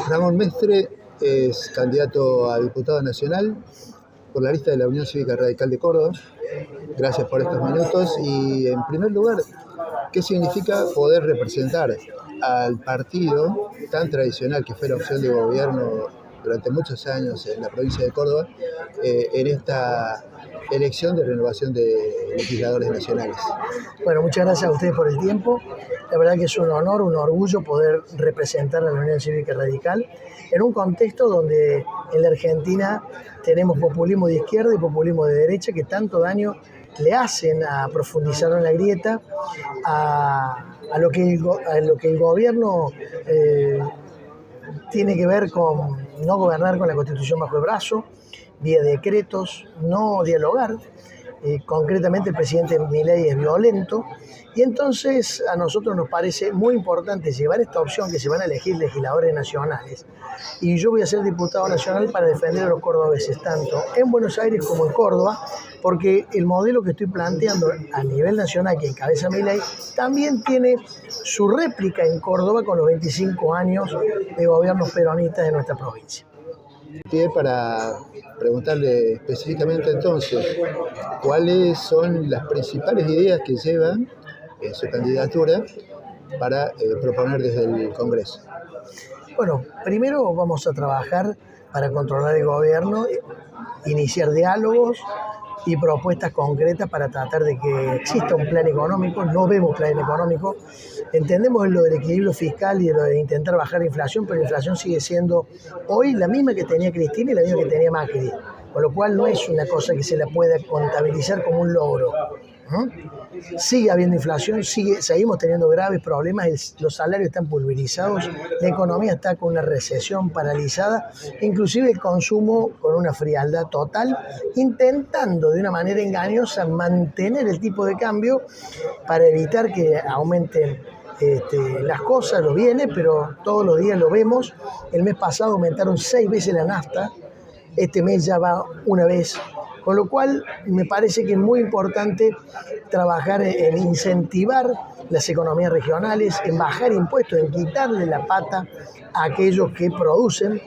Ramón Mestre es candidato a diputado nacional por la lista de la Unión Cívica Radical de Córdoba. Gracias por estos minutos. Y en primer lugar, ¿qué significa poder representar al partido tan tradicional que fue la opción de gobierno durante muchos años en la provincia de Córdoba en esta elección de renovación de legisladores nacionales? Bueno, muchas gracias a ustedes por el tiempo. La verdad que es un honor, un orgullo poder representar a la Unión Cívica Radical en un contexto donde en la Argentina tenemos populismo de izquierda y populismo de derecha que tanto daño le hacen a profundizar en la grieta, a lo que el gobierno tiene que ver con no gobernar con la Constitución bajo el brazo, vía decretos, no dialogar. Concretamente el presidente Milei es violento y entonces a nosotros nos parece muy importante llevar esta opción que se van a elegir legisladores nacionales y yo voy a ser diputado nacional para defender a los cordobeses tanto en Buenos Aires como en Córdoba, porque el modelo que estoy planteando a nivel nacional que encabeza Milei también tiene su réplica en Córdoba con los 25 años de gobiernos peronistas de nuestra provincia. Para preguntarle específicamente entonces, ¿cuáles son las principales ideas que llevan en su candidatura para proponer desde el Congreso? Bueno, primero vamos a trabajar para controlar el gobierno, iniciar diálogos y propuestas concretas para tratar de que exista un plan económico. No vemos plan económico. Entendemos lo del equilibrio fiscal y lo de intentar bajar la inflación, pero la inflación sigue siendo hoy la misma que tenía Cristina y la misma que tenía Macri, con lo cual no es una cosa que se la pueda contabilizar como un logro. Sigue habiendo inflación, seguimos teniendo graves problemas, los salarios están pulverizados, la economía está con una recesión paralizada, inclusive el consumo con una frialdad total, intentando de una manera engañosa mantener el tipo de cambio para evitar que aumenten las cosas, los bienes, pero todos los días lo vemos. El mes pasado aumentaron 6 veces la nafta, este mes ya va una vez. Con lo cual me parece que es muy importante trabajar en incentivar las economías regionales, en bajar impuestos, en quitarle la pata a aquellos que producen,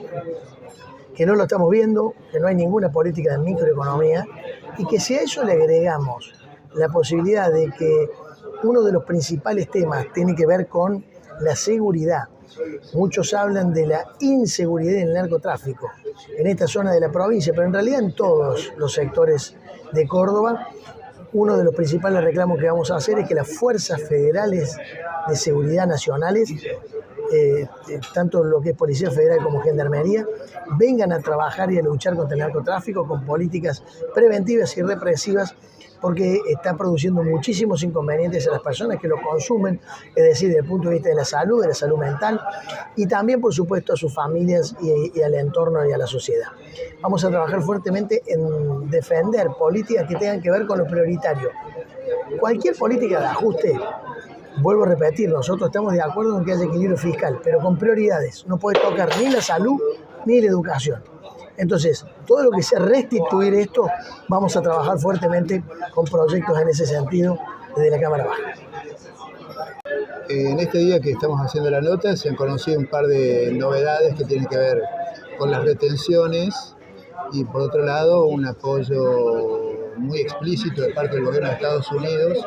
que no lo estamos viendo, que no hay ninguna política de microeconomía, y que si a eso le agregamos la posibilidad de que uno de los principales temas tiene que ver con la seguridad. Muchos hablan de la inseguridad en el narcotráfico en esta zona de la provincia, pero en realidad en todos los sectores de Córdoba. Uno de los principales reclamos que vamos a hacer es que las fuerzas federales de seguridad nacionales, tanto lo que es Policía Federal como Gendarmería, vengan a trabajar y a luchar contra el narcotráfico con políticas preventivas y represivas, porque está produciendo muchísimos inconvenientes a las personas que lo consumen, es decir, desde el punto de vista de la salud mental, y también, por supuesto, a sus familias y al entorno y a la sociedad. Vamos a trabajar fuertemente en defender políticas que tengan que ver con lo prioritario. Cualquier política de ajuste, vuelvo a repetir, nosotros estamos de acuerdo en que haya equilibrio fiscal, pero con prioridades. No puede tocar ni la salud ni la educación. Entonces, todo lo que sea restituir esto, vamos a trabajar fuertemente con proyectos en ese sentido desde la Cámara Baja. En este día que estamos haciendo la nota se han conocido un par de novedades que tienen que ver con las retenciones y, por otro lado, un apoyo muy explícito de parte del gobierno de Estados Unidos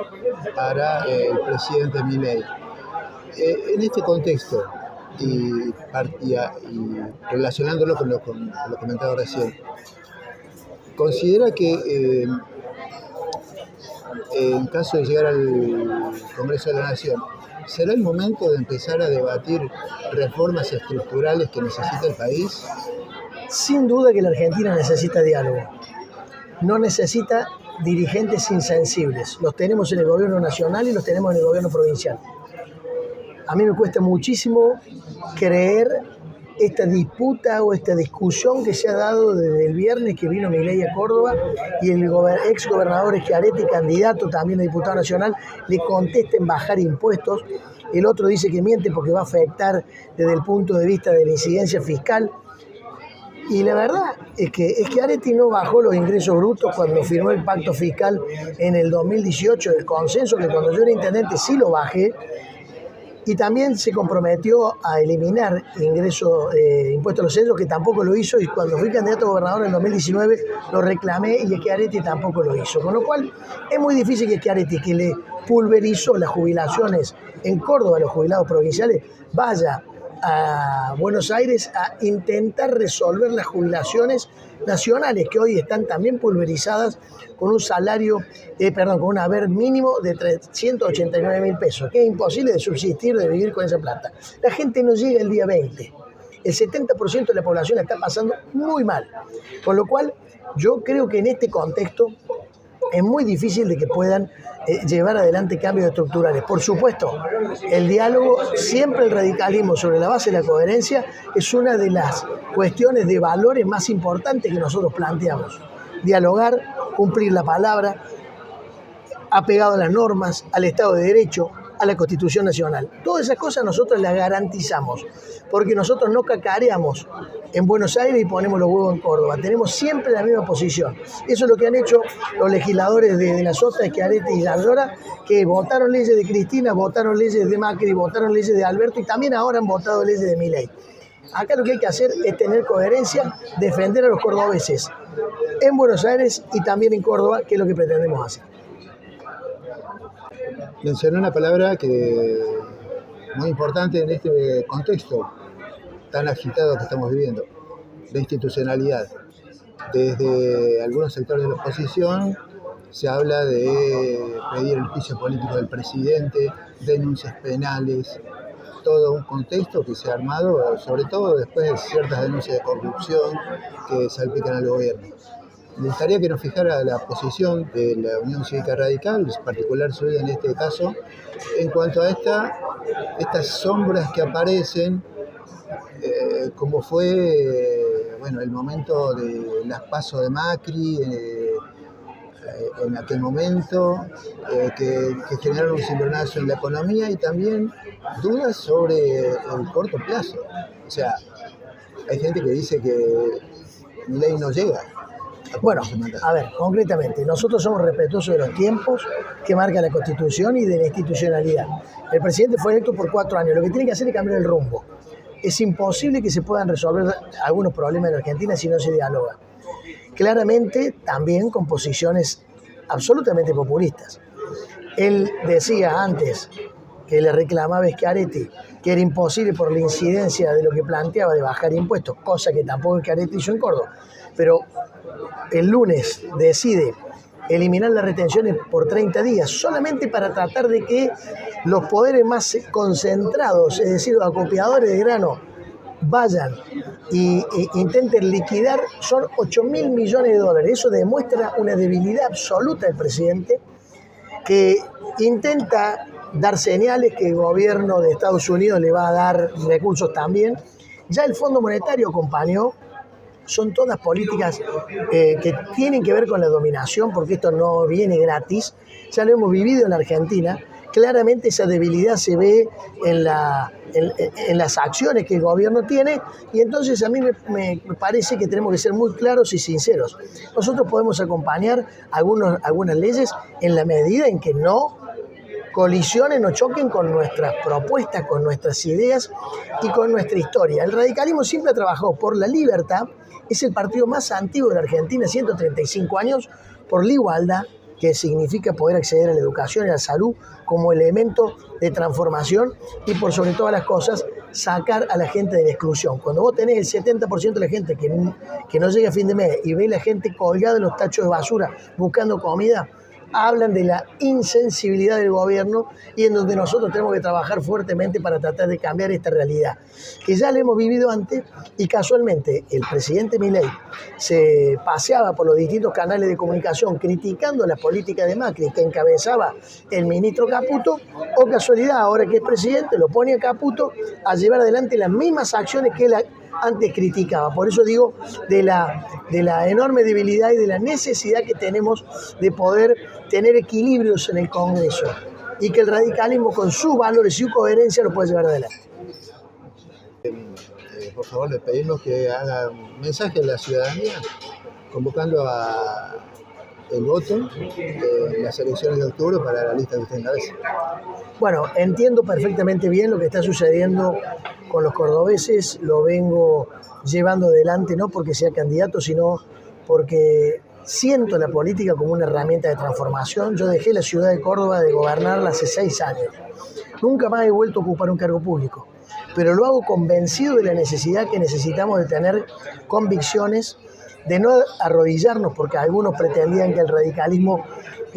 para el presidente Milei. En este contexto, y relacionándolo con lo comentado recién, ¿considera que en caso de llegar al Congreso de la Nación, será el momento de empezar a debatir reformas estructurales que necesita el país? Sin duda que la Argentina necesita diálogo, no necesita dirigentes insensibles. Los tenemos en el gobierno nacional y los tenemos en el gobierno provincial. A mí me cuesta muchísimo creer esta disputa o esta discusión que se ha dado desde el viernes que vino Milei a Córdoba y el ex gobernador Schiaretti, candidato también a diputado nacional, le contesta en bajar impuestos. El otro dice que miente porque va a afectar desde el punto de vista de la incidencia fiscal. Y la verdad es que Schiaretti no bajó los ingresos brutos cuando firmó el pacto fiscal en el 2018, el consenso que cuando yo era intendente sí lo bajé. Y también se comprometió a eliminar impuestos a los sellos, que tampoco lo hizo, y cuando fui candidato a gobernador en el 2019 lo reclamé y Schiaretti tampoco lo hizo. Con lo cual es muy difícil que Schiaretti, que le pulverizó las jubilaciones en Córdoba a los jubilados provinciales, vaya a Buenos Aires a intentar resolver las jubilaciones nacionales, que hoy están también pulverizadas con un con un haber mínimo de 389.000 pesos, que es imposible de subsistir, de vivir con esa plata. La gente no llega el día 20. El 70% de la población la está pasando muy mal. Con lo cual, yo creo que en este contexto es muy difícil de que puedan llevar adelante cambios estructurales. Por supuesto, el diálogo, siempre el radicalismo sobre la base de la coherencia, es una de las cuestiones de valores más importantes que nosotros planteamos. Dialogar, cumplir la palabra, apegado a las normas, al Estado de Derecho, a la Constitución Nacional. Todas esas cosas nosotros las garantizamos, porque nosotros no cacareamos en Buenos Aires y ponemos los huevos en Córdoba. Tenemos siempre la misma posición. Eso es lo que han hecho los legisladores de la Sota, Schiaretti y Ayora, que votaron leyes de Cristina, votaron leyes de Macri, votaron leyes de Alberto y también ahora han votado leyes de Milei. Acá lo que hay que hacer es tener coherencia, defender a los cordobeses en Buenos Aires y también en Córdoba, que es lo que pretendemos hacer. Mencionó una palabra que muy importante en este contexto tan agitado que estamos viviendo, la institucionalidad. Desde algunos sectores de la oposición se habla de pedir el juicio político del presidente, denuncias penales, todo un contexto que se ha armado, sobre todo después de ciertas denuncias de corrupción que salpican al gobierno. Me gustaría que nos fijara la posición de la Unión Cívica Radical, en particular suya en este caso, en cuanto a estas sombras que aparecen, como fue el momento de las PASO de Macri, en aquel momento, que generaron un cimbronazo en la economía y también dudas sobre el corto plazo. O sea, hay gente que dice que Milei no llega. Bueno, a ver, concretamente, nosotros somos respetuosos de los tiempos que marca la Constitución y de la institucionalidad. El presidente fue electo por 4 años, lo que tiene que hacer es cambiar el rumbo. Es imposible que se puedan resolver algunos problemas en Argentina si no se dialoga. Claramente, también con posiciones absolutamente populistas. Él decía antes que le reclamaba a Schiaretti que era imposible por la incidencia de lo que planteaba de bajar impuestos, cosa que tampoco Schiaretti hizo en Córdoba. Pero el lunes decide eliminar las retenciones por 30 días, solamente para tratar de que los poderes más concentrados, es decir, los acopiadores de grano, vayan e intenten liquidar, son 8.000 millones de dólares. Eso demuestra una debilidad absoluta del presidente, que intenta dar señales que el gobierno de Estados Unidos le va a dar recursos también. Ya el Fondo Monetario acompañó. Son todas políticas que tienen que ver con la dominación, porque esto no viene gratis. Ya lo hemos vivido en la Argentina. Claramente esa debilidad se ve en las acciones que el gobierno tiene, y entonces a mí me parece que tenemos que ser muy claros y sinceros. Nosotros podemos acompañar algunas leyes en la medida en que no colisionen o choquen con nuestras propuestas, con nuestras ideas y con nuestra historia. El radicalismo siempre ha trabajado por la libertad. Es el partido más antiguo de la Argentina, 135 años, por la igualdad, que significa poder acceder a la educación y a la salud como elemento de transformación, y por sobre todas las cosas, sacar a la gente de la exclusión. Cuando vos tenés el 70% de la gente que no llega a fin de mes y ves la gente colgada en los tachos de basura buscando comida, hablan de la insensibilidad del gobierno, y en donde nosotros tenemos que trabajar fuertemente para tratar de cambiar esta realidad, que ya la hemos vivido antes, y casualmente el presidente Milei se paseaba por los distintos canales de comunicación criticando la política de Macri que encabezaba el ministro Caputo, o casualidad, ahora que es presidente, lo pone a Caputo a llevar adelante las mismas acciones que él antes criticaba. Por eso digo de la enorme debilidad y de la necesidad que tenemos de poder tener equilibrios en el Congreso, y que el radicalismo con sus valores y su coherencia lo puede llevar adelante. Por favor, le pedimos que haga un mensaje a la ciudadanía, convocando a el voto en las elecciones de octubre para la lista que usted encabeza. Bueno, entiendo perfectamente bien lo que está sucediendo con los cordobeses, lo vengo llevando adelante no porque sea candidato, sino porque siento la política como una herramienta de transformación. Yo dejé la ciudad de Córdoba de gobernarla hace 6 años. Nunca más he vuelto a ocupar un cargo público, pero lo hago convencido de la necesidad que necesitamos de tener convicciones, de no arrodillarnos, porque algunos pretendían que el radicalismo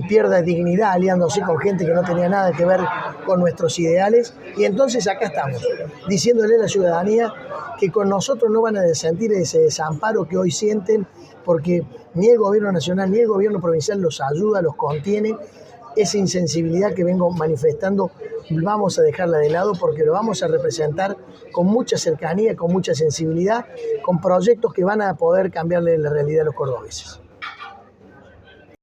pierda dignidad aliándose con gente que no tenía nada que ver con nuestros ideales. Y entonces acá estamos, diciéndole a la ciudadanía que con nosotros no van a sentir ese desamparo que hoy sienten, porque ni el gobierno nacional ni el gobierno provincial los ayuda, los contiene. Esa insensibilidad que vengo manifestando vamos a dejarla de lado porque lo vamos a representar con mucha cercanía, con mucha sensibilidad, con proyectos que van a poder cambiarle la realidad a los cordobeses.